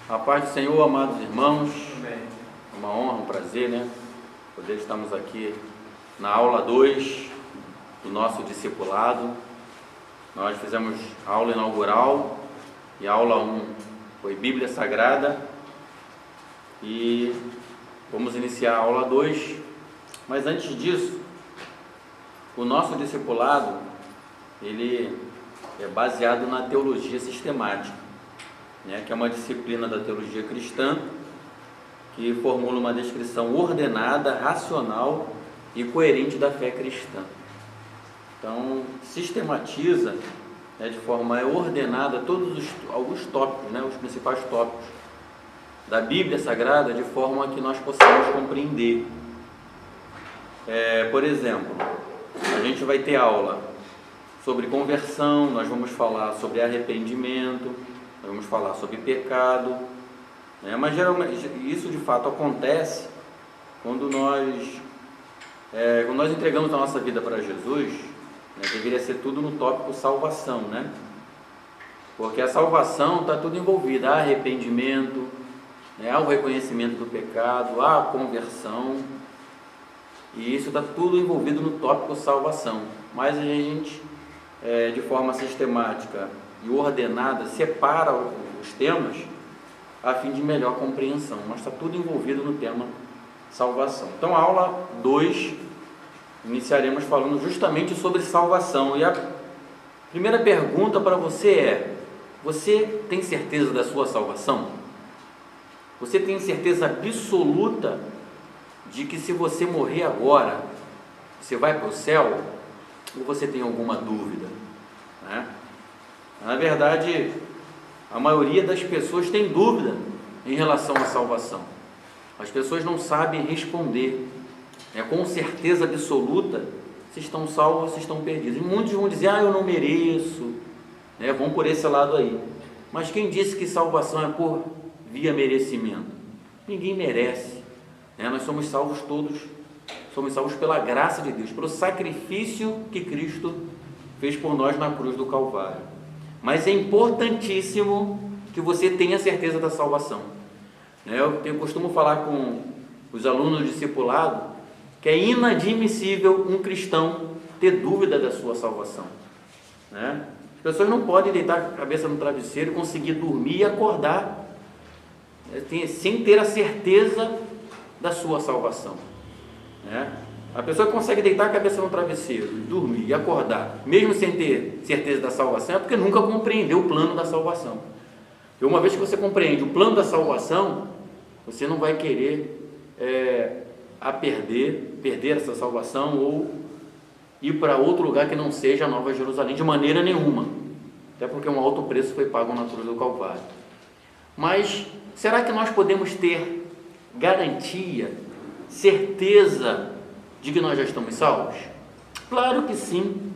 A paz do Senhor, amados irmãos. Amém. Uma honra, um prazer, poder estarmos aqui na aula 2 do nosso discipulado. Nós fizemos a aula inaugural e a aula 1 foi Bíblia Sagrada e vamos iniciar a aula 2. Mas antes disso, o nosso discipulado, ele é baseado na teologia sistemática, que é uma disciplina da teologia cristã que formula uma descrição ordenada, racional e coerente da fé cristã. Então, sistematiza de forma ordenada alguns tópicos, os principais tópicos da Bíblia Sagrada, de forma que nós possamos compreender. Por exemplo, a gente vai ter aula sobre conversão, nós vamos falar sobre arrependimento, nós vamos falar sobre pecado, mas geralmente isso de fato acontece quando nós entregamos a nossa vida para Jesus. Deveria ser tudo no tópico salvação, porque a salvação está tudo envolvida, há arrependimento, há o reconhecimento do pecado, há a conversão, e isso está tudo envolvido no tópico salvação. Mas a gente, de forma sistemática e ordenada, separa os temas a fim de melhor compreensão, mas está tudo envolvido no tema salvação. Então, a aula 2, iniciaremos falando justamente sobre salvação. E a primeira pergunta para você é: você tem certeza da sua salvação? Você tem certeza absoluta de que se você morrer agora, você vai para o céu? Ou você tem alguma dúvida? Na verdade, a maioria das pessoas tem dúvida em relação à salvação. As pessoas não sabem responder com certeza absoluta se estão salvos ou se estão perdidos. E muitos vão dizer: eu não mereço, vão por esse lado aí. Mas quem disse que salvação é por via merecimento? Ninguém merece. Nós somos salvos todos, somos salvos pela graça de Deus, pelo sacrifício que Cristo fez por nós na cruz do Calvário. Mas é importantíssimo que você tenha certeza da salvação. Eu costumo falar com os alunos do discipulado que é inadmissível um cristão ter dúvida da sua salvação. As pessoas não podem deitar a cabeça no travesseiro, conseguir dormir e acordar sem ter a certeza da sua salvação. A pessoa que consegue deitar a cabeça no travesseiro, dormir e acordar, mesmo sem ter certeza da salvação, é porque nunca compreendeu o plano da salvação. E uma vez que você compreende o plano da salvação, você não vai querer perder essa salvação ou ir para outro lugar que não seja a Nova Jerusalém, de maneira nenhuma. Até porque um alto preço foi pago na cruz do Calvário. Mas será que nós podemos ter garantia, certeza de que nós já estamos salvos? Claro que sim.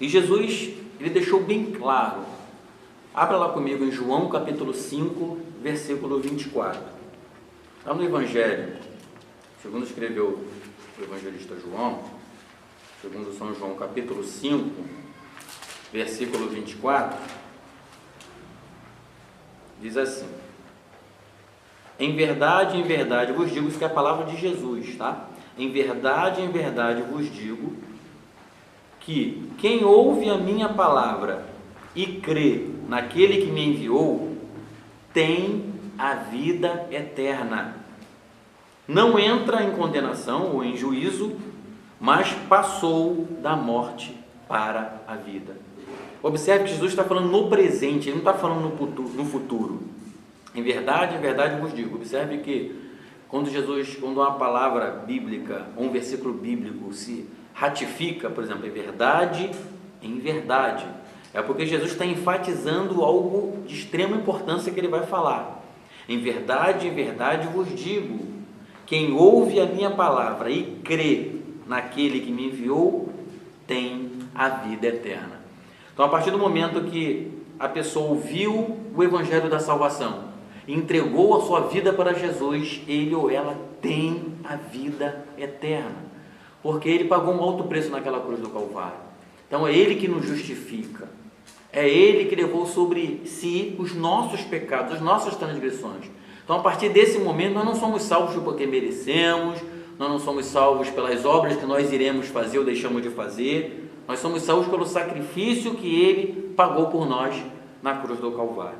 E Jesus, ele deixou bem claro. Abra lá comigo em João capítulo 5, versículo 24. Está no Evangelho, segundo escreveu o evangelista João, segundo São João capítulo 5, versículo 24, diz assim: em verdade vos digo, isso que é a palavra de Jesus, tá? Em verdade vos digo que quem ouve a minha palavra e crê naquele que me enviou tem a vida eterna. Não entra em condenação ou em juízo, mas passou da morte para a vida. Observe que Jesus está falando no presente, ele não está falando no futuro. Em verdade vos digo. Observe que quando uma palavra bíblica, ou um versículo bíblico se ratifica, por exemplo, em verdade, é porque Jesus está enfatizando algo de extrema importância que ele vai falar. Em verdade vos digo, quem ouve a minha palavra e crê naquele que me enviou, tem a vida eterna. Então, a partir do momento que a pessoa ouviu o evangelho da salvação, entregou a sua vida para Jesus, ele ou ela tem a vida eterna, porque ele pagou um alto preço naquela cruz do Calvário. Então é ele que nos justifica, É Ele que levou sobre si os nossos pecados, as nossas transgressões. Então, a partir desse momento, nós não somos salvos porque merecemos, nós não somos salvos pelas obras que nós iremos fazer ou deixamos de fazer, nós somos salvos pelo sacrifício que Ele pagou por nós na cruz do Calvário.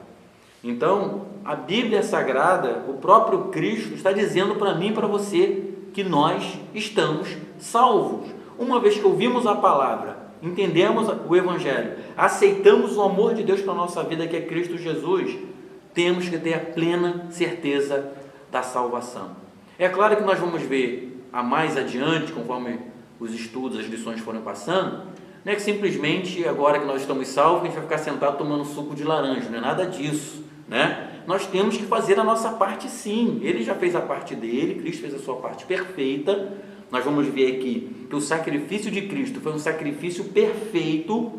Então, a Bíblia Sagrada, o próprio Cristo está dizendo para mim e para você que nós estamos salvos. Uma vez que ouvimos a palavra, entendemos o Evangelho, aceitamos o amor de Deus para a nossa vida, que é Cristo Jesus, temos que ter a plena certeza da salvação. É claro que nós vamos ver a mais adiante, conforme os estudos, as lições foram passando, não é que simplesmente agora que nós estamos salvos, a gente vai ficar sentado tomando suco de laranja, não é nada disso, né? Nós temos que fazer a nossa parte sim. Ele já fez a parte dele, Cristo fez a sua parte perfeita. Nós vamos ver aqui que o sacrifício de Cristo foi um sacrifício perfeito,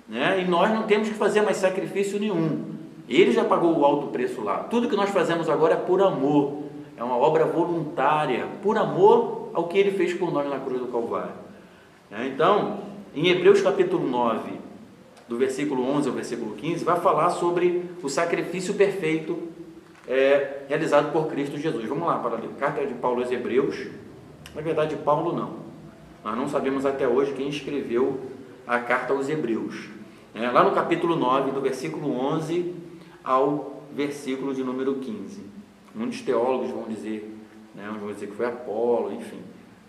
né? E nós não temos que fazer mais sacrifício nenhum. Ele já pagou o alto preço lá. Tudo que nós fazemos agora é por amor, é uma obra voluntária, por amor ao que Ele fez por nós na cruz do Calvário. Então, em Hebreus capítulo 9, do versículo 11 ao versículo 15, vai falar sobre o sacrifício perfeito realizado por Cristo Jesus. Vamos lá, para ler. Carta de Paulo aos Hebreus. Na verdade, Paulo não. Nós não sabemos até hoje quem escreveu a carta aos Hebreus. Lá no capítulo 9, do versículo 11 ao versículo de número 15. Muitos teólogos vão dizer, uns vão dizer que foi Apolo, enfim.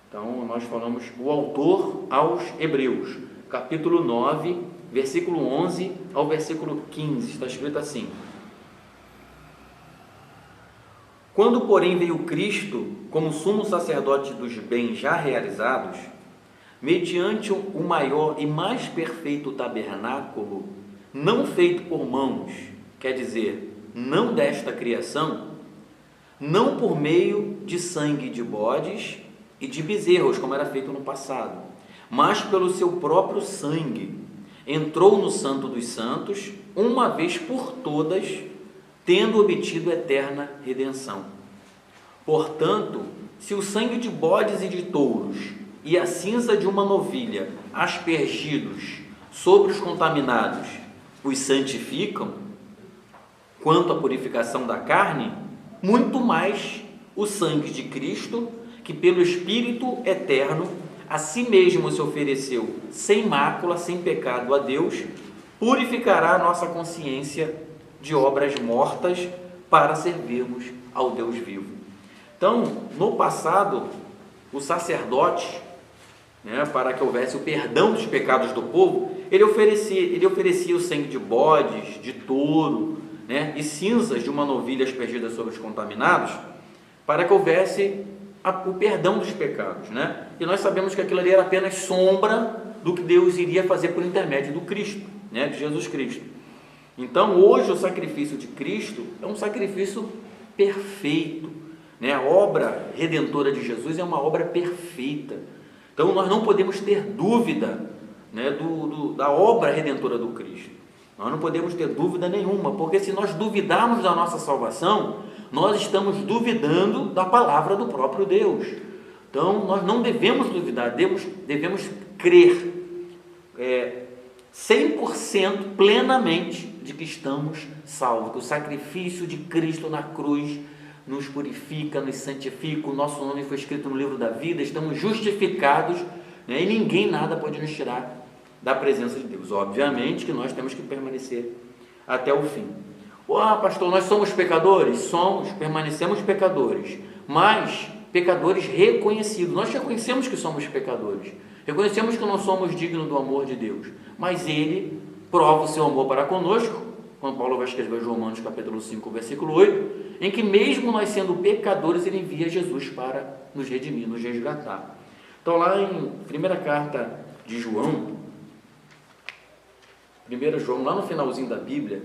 Então, nós falamos o autor aos Hebreus, capítulo 9, versículo 11 ao versículo 15, está escrito assim: Quando, porém, veio Cristo como sumo sacerdote dos bens já realizados, mediante o maior e mais perfeito tabernáculo, não feito por mãos, quer dizer, não desta criação, não por meio de sangue de bodes e de bezerros, como era feito no passado, mas pelo seu próprio sangue, entrou no Santo dos Santos, uma vez por todas, tendo obtido eterna redenção. Portanto, se o sangue de bodes e de touros e a cinza de uma novilha, aspergidos sobre os contaminados, os santificam, quanto à purificação da carne, muito mais o sangue de Cristo, que pelo Espírito eterno a si mesmo se ofereceu sem mácula, sem pecado a Deus, purificará a nossa consciência de obras mortas para servirmos ao Deus vivo. Então, no passado, o sacerdote, para que houvesse o perdão dos pecados do povo, ele oferecia o sangue de bodes, de touro, e cinzas de uma novilha aspergida sobre os contaminados, para que houvesse o perdão dos pecados, E nós sabemos que aquilo ali era apenas sombra do que Deus iria fazer por intermédio do Cristo, de Jesus Cristo. Então, hoje o sacrifício de Cristo é um sacrifício perfeito, A obra redentora de Jesus é uma obra perfeita. Então, nós não podemos ter dúvida, da obra redentora do Cristo. Nós não podemos ter dúvida nenhuma, porque se nós duvidarmos da nossa salvação, nós estamos duvidando da palavra do próprio Deus. Então, nós não devemos duvidar, devemos crer 100% plenamente de que estamos salvos, que o sacrifício de Cristo na cruz nos purifica, nos santifica, o nosso nome foi escrito no livro da vida, estamos justificados, e ninguém nada pode nos tirar da presença de Deus. Obviamente que nós temos que permanecer até o fim. Pastor, nós somos pecadores? Somos, permanecemos pecadores, mas pecadores reconhecidos. Nós reconhecemos que somos pecadores, reconhecemos que não somos dignos do amor de Deus, mas Ele prova o seu amor para conosco, quando Paulo vai escrever Romanos capítulo 5, versículo 8, em que mesmo nós sendo pecadores, Ele envia Jesus para nos redimir, nos resgatar. Então, lá em primeira carta de João, 1 João, lá no finalzinho da Bíblia,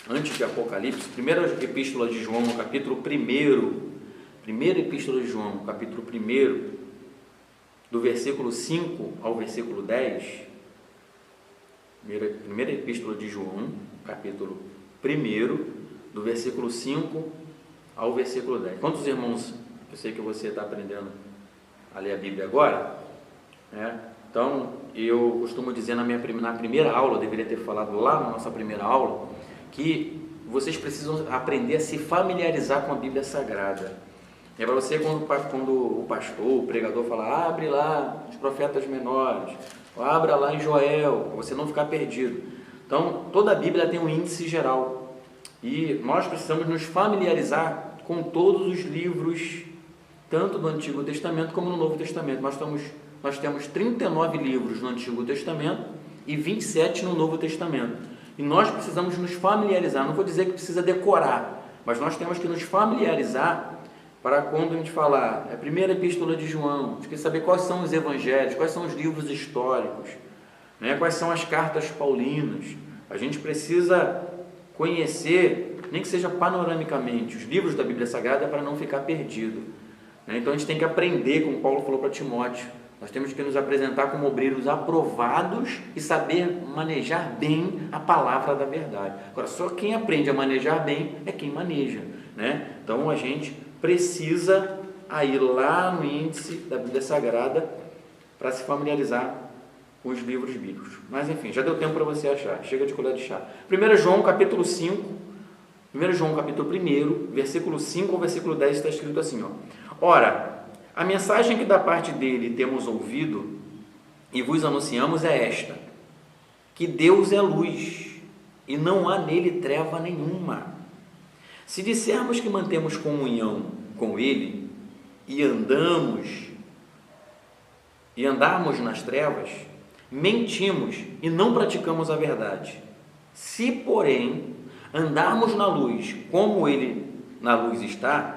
antes de Apocalipse, primeira epístola de João, no capítulo 1, primeira epístola de João, capítulo 1, do versículo 5 ao versículo 10, primeira epístola de João, capítulo 1, do versículo 5 ao versículo 10. Quantos irmãos, eu sei que você está aprendendo a ler a Bíblia agora, Então, eu costumo dizer na primeira aula, eu deveria ter falado lá na nossa primeira aula, que vocês precisam aprender a se familiarizar com a Bíblia Sagrada. É para você, quando o pastor, o pregador fala, abre lá os profetas menores, abra lá em Joel, para você não ficar perdido. Então, toda a Bíblia tem um índice geral, e nós precisamos nos familiarizar com todos os livros, tanto do Antigo Testamento como no Novo Testamento. Nós temos 39 livros no Antigo Testamento e 27 no Novo Testamento. E nós precisamos nos familiarizar, não vou dizer que precisa decorar, mas nós temos que nos familiarizar para quando a gente falar a primeira epístola de João, a gente quer saber quais são os evangelhos, quais são os livros históricos, né? Quais são as cartas paulinas. A gente precisa conhecer, nem que seja panoramicamente, os livros da Bíblia Sagrada para não ficar perdido, né? Então a gente tem que aprender, como Paulo falou para Timóteo, nós temos que nos apresentar como obreiros aprovados e saber manejar bem a palavra da verdade. Agora, só quem aprende a manejar bem é quem maneja, né? Então a gente precisa ir lá no índice da Bíblia Sagrada para se familiarizar com os livros bíblicos. Mas enfim, já deu tempo para você achar, chega de colher de chá. 1 João capítulo 5, 1 João capítulo 1, versículo 5 ao versículo 10 está escrito assim, ó. Ora, a mensagem que da parte dele temos ouvido e vos anunciamos é esta, que Deus é luz e não há nele treva nenhuma. Se dissermos que mantemos comunhão com Ele e andarmos nas trevas, mentimos e não praticamos a verdade. Se, porém, andarmos na luz como Ele na luz está,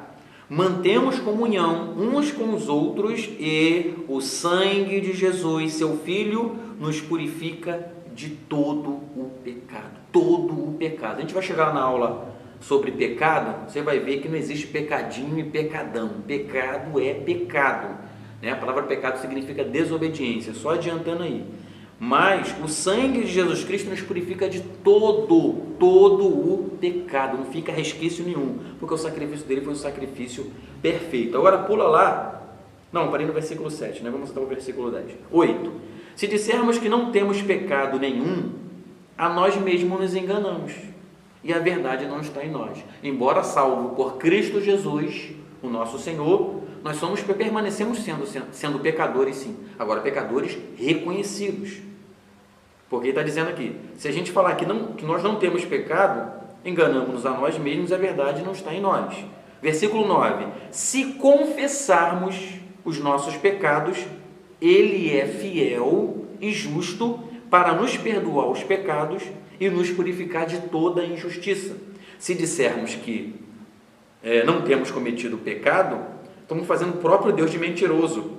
mantemos comunhão uns com os outros e o sangue de Jesus, seu Filho, nos purifica de todo o pecado. Todo o pecado. A gente vai chegar na aula sobre pecado, você vai ver que não existe pecadinho e pecadão. Pecado é pecado, né? A palavra pecado significa desobediência, só adiantando aí. Mas o sangue de Jesus Cristo nos purifica de todo o pecado, não fica resquício nenhum, porque o sacrifício dele foi um sacrifício perfeito. Agora pula lá, não, parei no versículo 7, né? Vamos até o versículo 10. 8. Se dissermos que não temos pecado nenhum, a nós mesmos nos enganamos, e a verdade não está em nós. Embora salvo por Cristo Jesus, o nosso Senhor, nós permanecemos sendo pecadores, sim. Agora, pecadores reconhecidos. Porque está dizendo aqui, se a gente falar que nós não temos pecado, enganamos-nos a nós mesmos e a verdade não está em nós. Versículo 9. Se confessarmos os nossos pecados, Ele é fiel e justo para nos perdoar os pecados e nos purificar de toda a injustiça. Se dissermos que não temos cometido pecado, estamos fazendo o próprio Deus de mentiroso,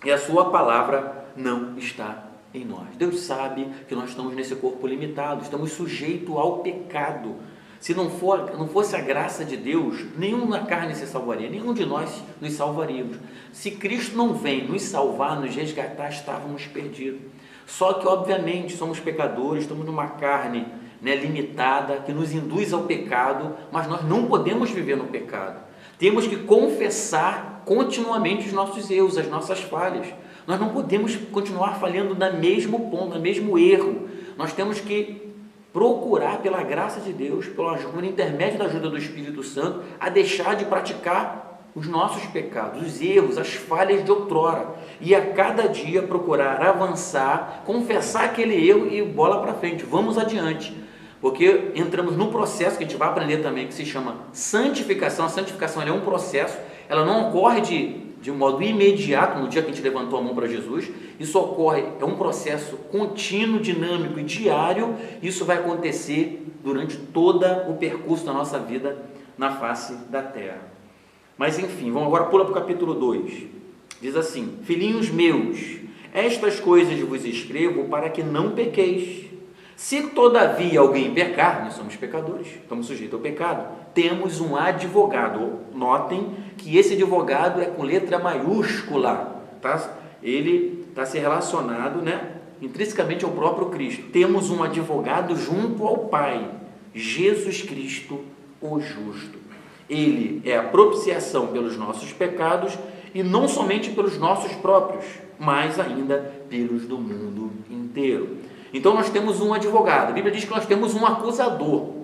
e a sua palavra não está em nós. Deus sabe que nós estamos nesse corpo limitado, estamos sujeitos ao pecado. Se não fosse a graça de Deus, nenhum na carne se salvaria, nenhum de nós nos salvaríamos. Se Cristo não vem nos salvar, nos resgatar, estávamos perdidos. Só que, obviamente, somos pecadores, estamos numa carne, né, limitada, que nos induz ao pecado, mas nós não podemos viver no pecado. Temos que confessar continuamente os nossos erros, as nossas falhas. Nós não podemos continuar falhando no mesmo ponto, no mesmo erro. Nós temos que procurar, pela graça de Deus, por intermédio da ajuda do Espírito Santo, a deixar de praticar os nossos pecados, os erros, as falhas de outrora, e a cada dia procurar avançar, confessar aquele erro e bola para frente, vamos adiante, porque entramos num processo que a gente vai aprender também, que se chama santificação. A santificação é um processo, ela não ocorre de um modo imediato, no dia que a gente levantou a mão para Jesus. Isso ocorre, é um processo contínuo, dinâmico e diário. Isso vai acontecer durante todo o percurso da nossa vida na face da terra. Mas enfim, vamos agora, pula para o capítulo 2, diz assim: filhinhos meus, estas coisas vos escrevo para que não pequeis. Se todavia alguém pecar, nós somos pecadores, estamos sujeitos ao pecado, temos um advogado. Notem que esse advogado é com letra maiúscula, tá? Ele está se relacionado, né, intrinsecamente ao próprio Cristo. Temos um advogado junto ao Pai, Jesus Cristo, o justo. Ele é a propiciação pelos nossos pecados, e não somente pelos nossos próprios, mais ainda pelos do mundo inteiro. Então nós temos um advogado. A Bíblia diz que nós temos um acusador.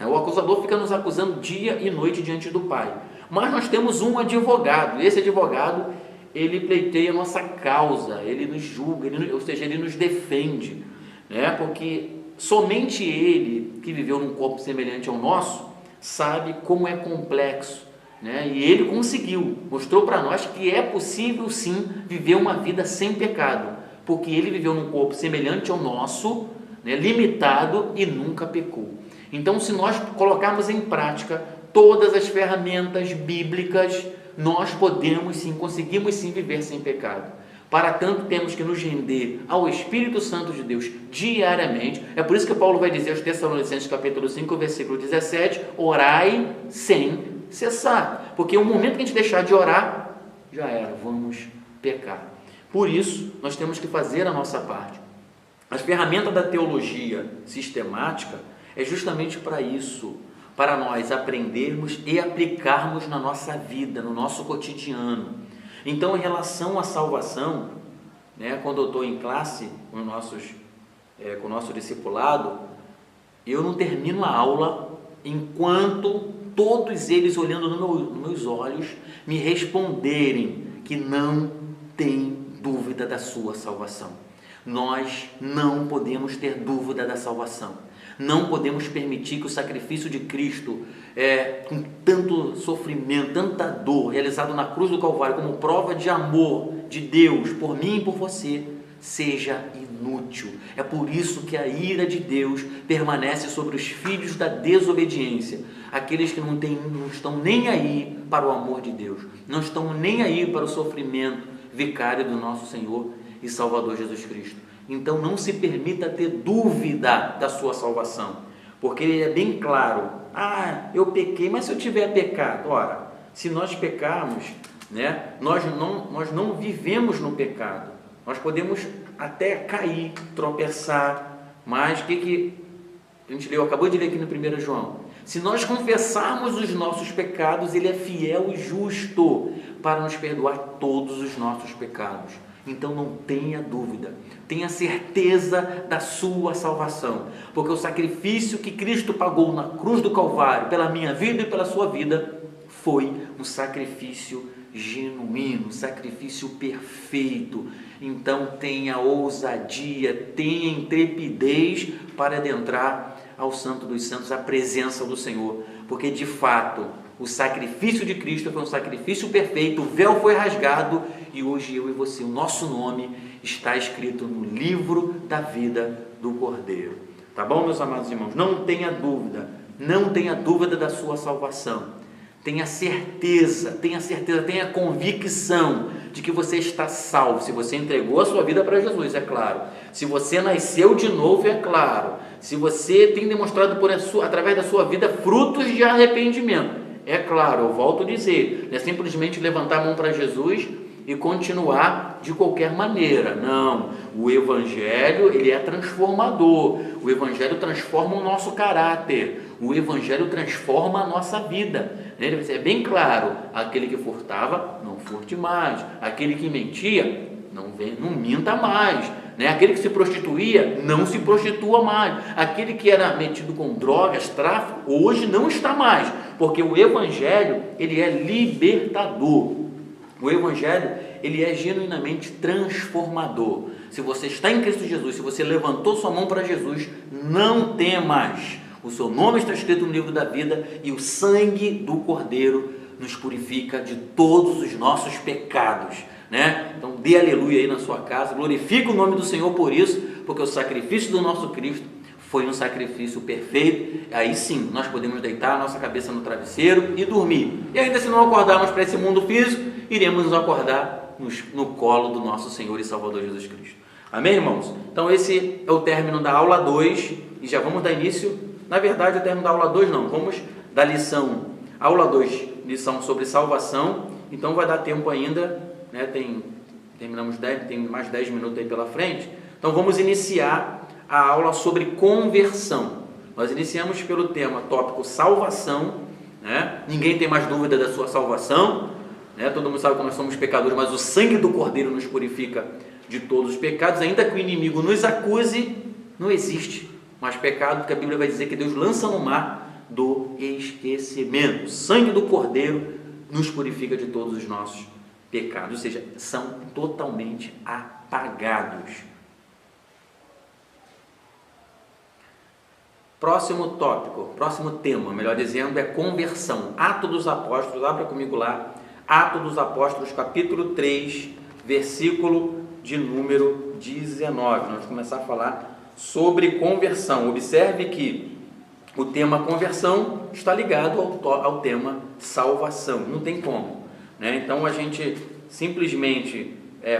O acusador fica nos acusando dia e noite diante do Pai. Mas nós temos um advogado. Esse advogado, ele pleiteia a nossa causa, ele nos julga, ou seja, ele nos defende, porque somente ele, que viveu num corpo semelhante ao nosso, sabe como é complexo, e ele conseguiu, mostrou para nós que é possível sim viver uma vida sem pecado, porque ele viveu num corpo semelhante ao nosso, limitado, e nunca pecou. Então, se nós colocarmos em prática todas as ferramentas bíblicas, nós podemos sim, conseguimos sim viver sem pecado. Para tanto, temos que nos render ao Espírito Santo de Deus diariamente. É por isso que Paulo vai dizer aos Tessalonicenses, capítulo 5, versículo 17, orai sem cessar. Porque o momento que a gente deixar de orar, já era, vamos pecar. Por isso, nós temos que fazer a nossa parte. As ferramentas da teologia sistemática é justamente para isso, para nós aprendermos e aplicarmos na nossa vida, no nosso cotidiano. Então, em relação à salvação, quando eu estou em classe com o nosso discipulado, eu não termino a aula enquanto todos eles, olhando nos meus olhos, me responderem que não tem dúvida da sua salvação. Nós não podemos ter dúvida da salvação. Não podemos permitir que o sacrifício de Cristo, com tanto sofrimento, tanta dor, realizado na cruz do Calvário, como prova de amor de Deus por mim e por você, seja inútil. É por isso que a ira de Deus permanece sobre os filhos da desobediência, aqueles que não estão nem aí para o amor de Deus, não estão nem aí para o sofrimento vicário do nosso Senhor e Salvador Jesus Cristo. Então não se permita ter dúvida da sua salvação, porque ele é bem claro. Eu pequei, mas se eu tiver pecado? Ora, se nós pecarmos, nós não vivemos no pecado. Nós podemos até cair, tropeçar, mas o que a gente leu, acabou de ler aqui no 1 João? Se nós confessarmos os nossos pecados, ele é fiel e justo para nos perdoar todos os nossos pecados. Então não tenha dúvida, tenha certeza da sua salvação, porque o sacrifício que Cristo pagou na cruz do Calvário, pela minha vida e pela sua vida, foi um sacrifício genuíno, um sacrifício perfeito. Então tenha ousadia, tenha intrepidez para adentrar ao Santo dos Santos, à presença do Senhor, porque de fato o sacrifício de Cristo foi um sacrifício perfeito, o véu foi rasgado e hoje eu e você, o nosso nome está escrito no livro da vida do Cordeiro. Tá bom, meus amados irmãos? Não tenha dúvida da sua salvação. Tenha certeza, tenha convicção de que você está salvo. Se você entregou a sua vida para Jesus, é claro. Se você nasceu de novo, é claro. Se você tem demonstrado através da sua vida frutos de arrependimento, é claro. Eu volto a dizer, não é simplesmente levantar a mão para Jesus e continuar de qualquer maneira. Não, o Evangelho, ele é transformador. O Evangelho transforma o nosso caráter. O Evangelho transforma a nossa vida. É bem claro, aquele que furtava, não furte mais. Aquele que mentia, não minta mais. Aquele que se prostituía, não se prostitua mais. Aquele que era metido com drogas, tráfico, hoje não está mais. Porque o Evangelho, ele é libertador. O Evangelho, ele é genuinamente transformador. Se você está em Cristo Jesus, se você levantou sua mão para Jesus, não temas. O seu nome está escrito no livro da vida e o sangue do Cordeiro nos purifica de todos os nossos pecados. Então dê aleluia aí na sua casa, glorifique o nome do Senhor por isso, porque o sacrifício do nosso Cristo foi um sacrifício perfeito. Aí sim, nós podemos deitar a nossa cabeça no travesseiro e dormir. E ainda se não acordarmos para esse mundo físico, iremos nos acordar no colo do nosso Senhor e Salvador Jesus Cristo. Amém, irmãos? Então esse é o término da aula 2 e já vamos dar início, na verdade o término da aula 2 não, vamos da aula 2, lição sobre salvação. Então vai dar tempo ainda, tem mais 10 minutos aí pela frente. Então vamos iniciar a aula sobre conversão. Nós iniciamos pelo tópico salvação, Ninguém tem mais dúvida da sua salvação, né? Todo mundo sabe que nós somos pecadores, mas o sangue do Cordeiro nos purifica de todos os pecados. Ainda que o inimigo nos acuse, não existe mais pecado, porque a Bíblia vai dizer que Deus lança no mar do esquecimento. O sangue do Cordeiro nos purifica de todos os nossos pecados, ou seja, são totalmente apagados. Próximo tópico, próximo tema, melhor dizendo, é conversão. Atos dos Apóstolos, abra comigo lá, Atos dos Apóstolos, capítulo 3, versículo de número 19. Nós vamos começar a falar sobre conversão. Observe que o tema conversão está ligado ao tema salvação, não tem como, né? Então a gente simplesmente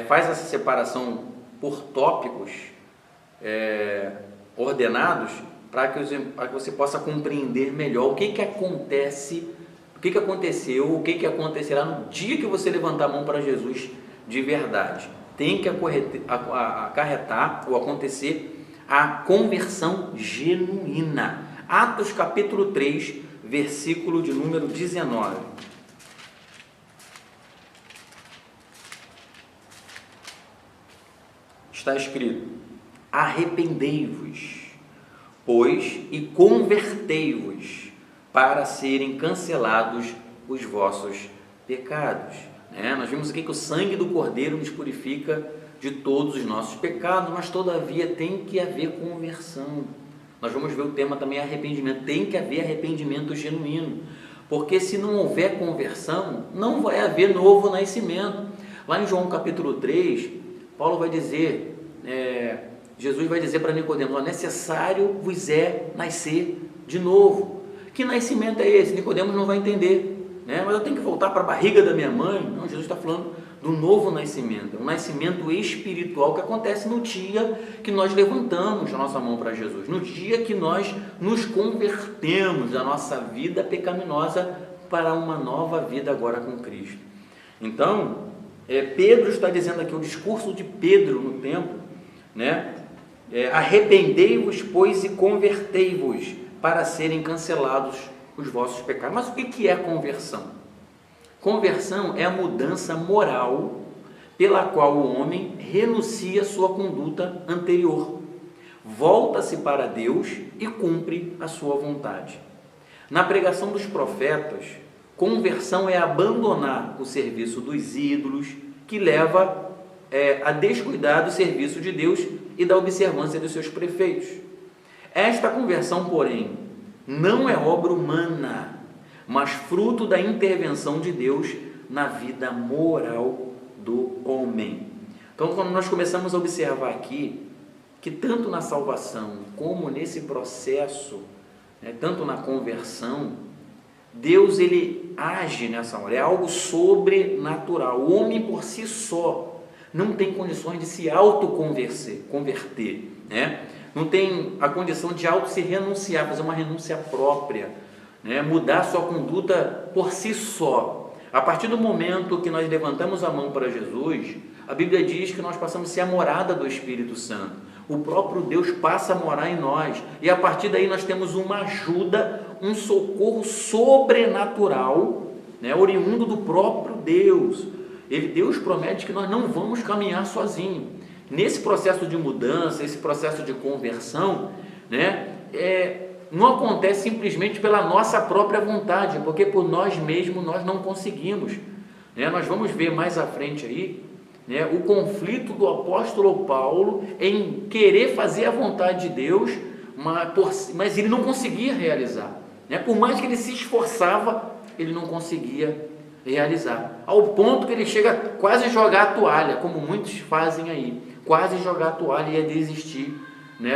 faz essa separação por tópicos ordenados para que você possa compreender melhor o que acontece, o que aconteceu, o que acontecerá no dia que você levantar a mão para Jesus de verdade. Tem que acarretar ou acontecer a conversão genuína. Atos capítulo 3, versículo de número 19. Está escrito: arrependei-vos, pois, e convertei-vos, para serem cancelados os vossos pecados. Nós vimos aqui que o sangue do Cordeiro nos purifica de todos os nossos pecados, mas todavia tem que haver conversão. Nós vamos ver o tema também arrependimento. Tem que haver arrependimento genuíno, porque se não houver conversão, não vai haver novo nascimento. Lá em João capítulo 3, Paulo vai dizer, Jesus vai dizer para Nicodemos: necessário vos é nascer de novo. Que nascimento é esse? Nicodemos não vai entender, mas eu tenho que voltar para a barriga da minha mãe? Não, Jesus está falando do novo nascimento, um nascimento espiritual que acontece no dia que nós levantamos a nossa mão para Jesus, no dia que nós nos convertemos da nossa vida pecaminosa para uma nova vida agora com Cristo. Então, Pedro está dizendo aqui, o discurso de Pedro no templo, arrependei-vos, pois, e convertei-vos, para serem cancelados os vossos pecados. Mas o que é conversão? Conversão é a mudança moral pela qual o homem renuncia à sua conduta anterior, volta-se para Deus e cumpre a sua vontade. Na pregação dos profetas, conversão é abandonar o serviço dos ídolos, que leva a descuidar do serviço de Deus e da observância dos seus preceitos. Esta conversão, porém, não é obra humana, mas fruto da intervenção de Deus na vida moral do homem. Então, quando nós começamos a observar aqui, que tanto na salvação, como nesse processo, tanto na conversão, Deus ele age nessa hora, é algo sobrenatural. O homem por si só não tem condições de se converter, não tem a condição de se renunciar, fazer uma renúncia própria, mudar sua conduta por si só. A partir do momento que nós levantamos a mão para Jesus, a Bíblia diz que nós passamos a ser a morada do Espírito Santo. O próprio Deus passa a morar em nós, e a partir daí nós temos uma ajuda, um socorro sobrenatural, oriundo do próprio Deus. Deus promete que nós não vamos caminhar sozinhos. Nesse processo de mudança, esse processo de conversão, não acontece simplesmente pela nossa própria vontade, porque por nós mesmos nós não conseguimos. Nós vamos ver mais à frente aí, o conflito do apóstolo Paulo em querer fazer a vontade de Deus, mas ele não conseguia realizar. Por mais que ele se esforçava, ele não conseguia realizar, ao ponto que ele chega quase a jogar a toalha, como muitos fazem aí, quase jogar a toalha e a desistir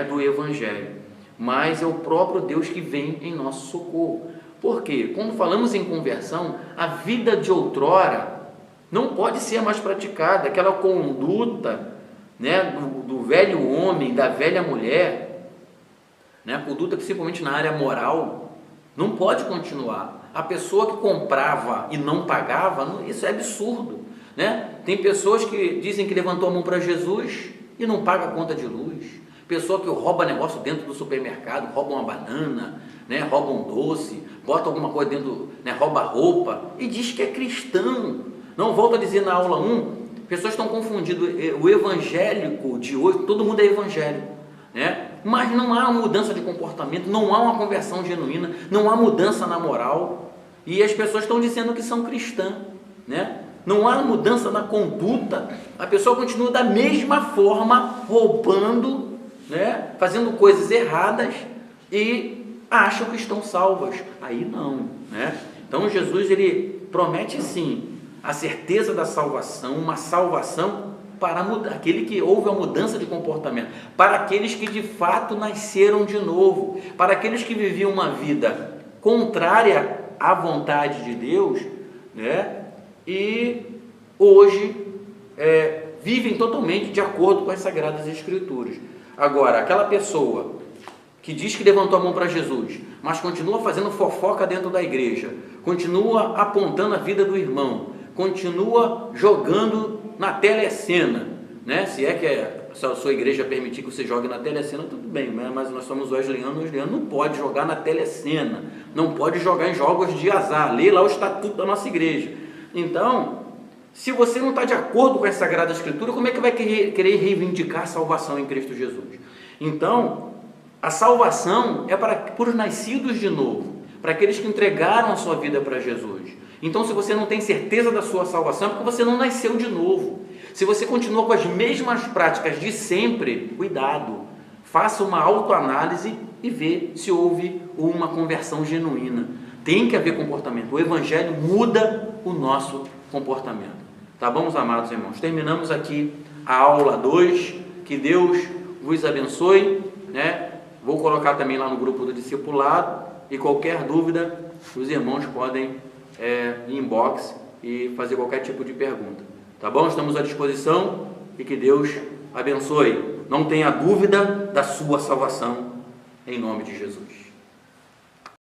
do Evangelho. Mas é o próprio Deus que vem em nosso socorro. Por quê? Quando falamos em conversão, a vida de outrora não pode ser mais praticada, aquela conduta do velho homem, da velha mulher, a conduta principalmente na área moral, não pode continuar. A pessoa que comprava e não pagava, isso é absurdo, Tem pessoas que dizem que levantou a mão para Jesus e não paga a conta de luz. Pessoa que rouba negócio dentro do supermercado, rouba uma banana, rouba um doce, bota alguma coisa dentro, rouba roupa e diz que é cristão. Não, volto a dizer na aula 1, pessoas estão confundindo o evangélico de hoje, todo mundo é evangélico, né? Mas não há mudança de comportamento, não há uma conversão genuína, não há mudança na moral, e as pessoas estão dizendo que são cristãs, né? Não há mudança na conduta, a pessoa continua da mesma forma, roubando, né? Fazendo coisas erradas e acham que estão salvas. Aí não, né? Então Jesus, ele promete sim a certeza da salvação, uma salvação para aquele que houve a mudança de comportamento, para aqueles que de fato nasceram de novo, para aqueles que viviam uma vida contrária à vontade de Deus, né? E hoje vivem totalmente de acordo com as Sagradas Escrituras. Agora, aquela pessoa que diz que levantou a mão para Jesus, mas continua fazendo fofoca dentro da igreja, continua apontando a vida do irmão, continua jogando na telecena, né? Se é que a sua igreja permitir que você jogue na telecena, tudo bem, né? Mas nós somos wesleyano não pode jogar na telecena, não pode jogar em jogos de azar, lê lá o estatuto da nossa igreja. Então, se você não está de acordo com a Sagrada Escritura, como é que vai querer reivindicar a salvação em Cristo Jesus? Então, a salvação é para os nascidos de novo, para aqueles que entregaram a sua vida para Jesus. Então, se você não tem certeza da sua salvação, é porque você não nasceu de novo. Se você continua com as mesmas práticas de sempre, cuidado, faça uma autoanálise e vê se houve uma conversão genuína. Tem que haver comportamento. O Evangelho muda o nosso comportamento. Tá bom, meus amados irmãos? Terminamos aqui a aula 2. Que Deus vos abençoe, né? Vou colocar também lá no grupo do discipulado. E qualquer dúvida, os irmãos podem inbox e fazer qualquer tipo de pergunta. Tá bom? Estamos à disposição e que Deus abençoe. Não tenha dúvida da sua salvação, em nome de Jesus.